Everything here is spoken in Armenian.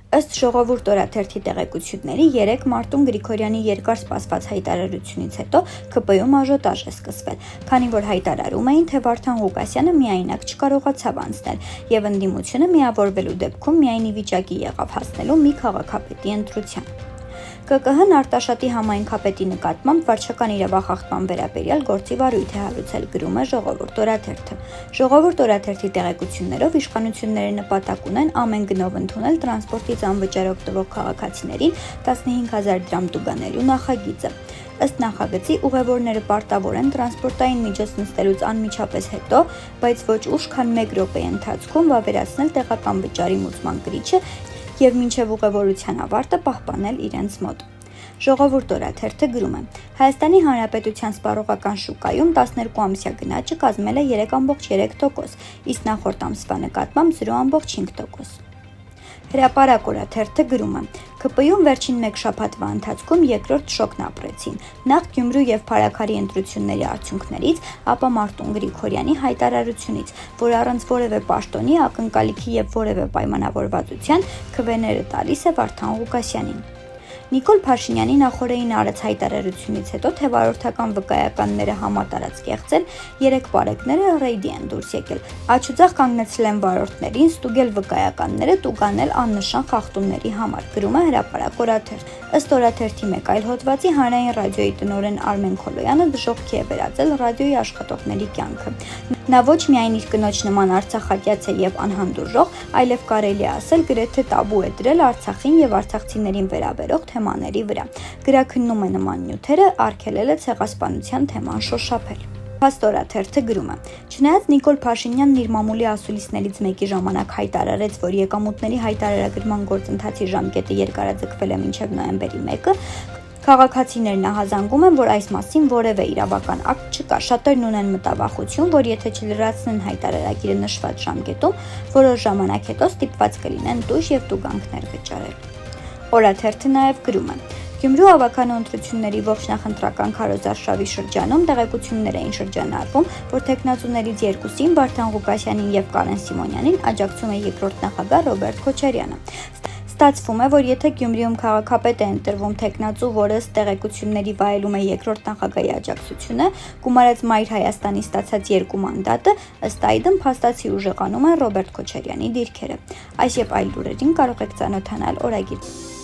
Ըստ Ժողովուրդ օրաթերթի տեղեկությունների 3 մարտում Գրիգորյանի երկար սպասված հայտարարությունից հետո ՔՊ-ում աժոտաժ է սկսվել, քանի որ հայտարարում էին, թե Վարդան Ղուկասյանը միայնակ չկարողացավ անցնել և ընդդիմությունը միավորվելու դեպքում միայն ի վիճակի եղավ հասնելու մի քաղաքապետի ընտրության։ ԿԿՀ-ն Արտաշատի համայնքապետի նկատմամբ վարչական իրավախախտման վերաբերյալ գործի վարույթ է հարուցել, գրում է Ժողովուրդ օրաթերթը։ Ժողովուրդ օրաթերթի տեղեկություններով իշխանությունները նպատակ ունեն ամեն գնով ընդունել տրանսպորտից անվճար օգտվող քաղաքացիներին 15,000 դրամ տուգանելու նախագիծը։ Ըստ նախագծի ուղևորները պարտավոր են տրանսպորտային միջոց նստելուց անմիջապես հետո, բայց ոչ ուշ, քան 1 րոպեի ընթացքում վավերացնել տեղական վճարի մուծման կրիչը և մինչև ուղևորության ավարտը պահպանել իրենց մոտ։ Ժողովուրդ օրաթերթը գրում է. Հայաստանի Հանրապետության սպառողական շուկայում 12-ամսյա գնաճը կազմել է 3,3%, իսկ նախորդ ամսվա նկատմամբ 0,5%։ Հրապարակ օրաթերթը գրում է. ՔՊ-ում վերջին 1 շաբաթվա ընթացքում երկրորդ շոկն ապրեցին։ Նախ Գյումրու և Փարաքարի ընտրությունների արդյունքներից, ապա Մարտուն Գրիգորյանի հայտարարությունից, որ առանց որևէ պաշտոնի, ակնկալիքի և որևէ պայմանավորվածության քվեները տալիս է Վարդան Ղուկասյանին։ Նիկոլ Փաշինյանի նախօրեին արած հայտարարությունից հետո, թե վարորդական վկայականները համատարած կեղծ են, 3 բարեկները ռեյդի են դուրս եկել, աջուձախ կանգնեցրել են վարորդներին ստուգել վկայականները տուգանել աննշան խախտումների համար, գրում է Հրապարակ օրաթերթը։ Ըստ օրաթերթի մեկ այլ հոդվածի, Հանրային ռադիոյի տնօրեն Արմեն Քոլոյանը դժոխքի է վերածել ռադիոյի աշխատողների կյանքը։ Նա ոչ միայն իր կնոջ նման արցախատյաց է և անհանդուրժող, այլև կարելի է ասել գրեթե տաբու է դրել Արցախին և արցախցիներին վերաբերող թեմաների վրա։ Գրաքննում է նման նյութերը, արգելել է ցեղասպանության թեման շոշափել։ Փաստ օրաթերթը գրում է. Չնայած Նիկոլ Փաշինյանն իր մամուլի ասուլիսներից մեկի ժամանակ հայտարարեց, որ եկամուտների հայտարարագրման գործընթացի ժամկետը երկարաձգվել է մինչև նոյեմբերի 1-ը, քաղաքացիներն ահազանգում են, որ այս մասին որևէ իրավական ակտ չկա։ Շատերն ունեն մտավախություն, որ եթե չլրացնեն հայտարարագիրը նշված ժամկետում, որոշ ժամանակ հետո ստիպված կլինեն տույժ և տուգանքներ վճարել։ Օրաթերթը նաև գրում է. Գյումրու ավականու ընտրությունների ողջ նախընտրական քարոզարշավի շրջանում տեղեկություններ էին շրջանառվում, որ թեկնածուներից երկուսին Վարդան Ղուկասյանին և Կարեն Սիմոնյանին աջակցում է երկրորդ նախագահ Ռոբերտ Քոչարյանը։ Ստացվում է, որ եթե Գյումրիում քաղաքապետ է ընտրվում թեկնածու, որը ըստ տեղեկությունների վայելում է երկրորդ նախագահի աջակցությունը, գումարած Մայր Հայաստանի ստացած 2 մանդատը, ըստ այդմ փաստացի ուժեղանում են Ռոբերտ Քոչարյանի դիրքերը։ Այս և այլ լուրերին կարող եք ծանոթանալ օրագիր։